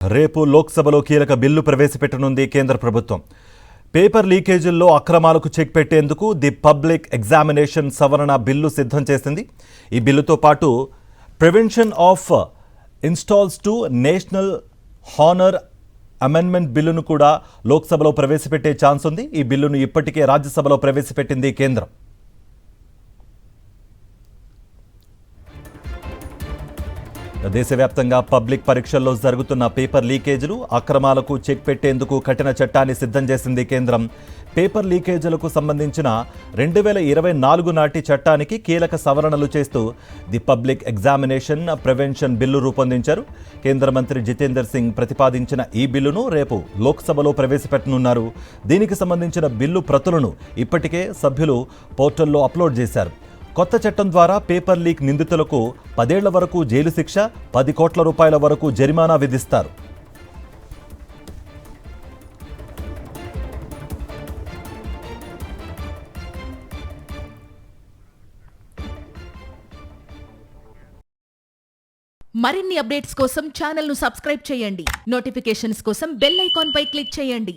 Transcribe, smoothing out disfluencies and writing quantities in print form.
రేపు లోక్సభలో కీలక బిల్లు ప్రవేశపెట్టనుంది కేంద్ర ప్రభుత్వం. పేపర్ లీకేజీల్లో అక్రమాలకు చెక్ పెట్టేందుకు ది పబ్లిక్ ఎగ్జామినేషన్ సవరణ బిల్లు సిద్ధం చేసింది. ఈ బిల్లుతో పాటు prevention of installs to national honour amendment బిల్లును కూడా లోక్సభలో ప్రవేశపెట్టే ఛాన్స్ ఉంది. ఈ బిల్లును ఇప్పటికే రాజ్యసభలో ప్రవేశపెట్టింది కేంద్రం. దేశవ్యాప్తంగా పబ్లిక్ పరీక్షల్లో జరుగుతున్న పేపర్ లీకేజీలు, అక్రమాలకు చెక్ పెట్టేందుకు కఠిన చట్టాన్ని సిద్ధం చేసింది కేంద్రం. పేపర్ లీకేజీలకు సంబంధించిన 2024 నాటి చట్టానికి కీలక సవరణలు చేస్తూ the public examination prevention bill రూపొందించారు. కేంద్ర మంత్రి జితేందర్ సింగ్ ప్రతిపాదించిన ఈ బిల్లును రేపు లోక్సభలో ప్రవేశపెట్టనున్నారు. దీనికి సంబంధించిన బిల్లు ప్రతులను ఇప్పటికే సభ్యులు పోర్టల్లో అప్లోడ్ చేశారు. కొత్త చట్టం ద్వారా పేపర్ లీక్ నిందితులకు 10 ఏళ్ల వరకు జైలు శిక్ష, 10 కోట్ల రూపాయల వరకు జరిమానా విధిస్తారు. మరిన్ని అప్డేట్స్ కోసం ఛానల్ను సబ్స్క్రైబ్ చేయండి. నోటిఫికేషన్స్ కోసం బెల్ ఐకాన్ పై క్లిక్ చేయండి.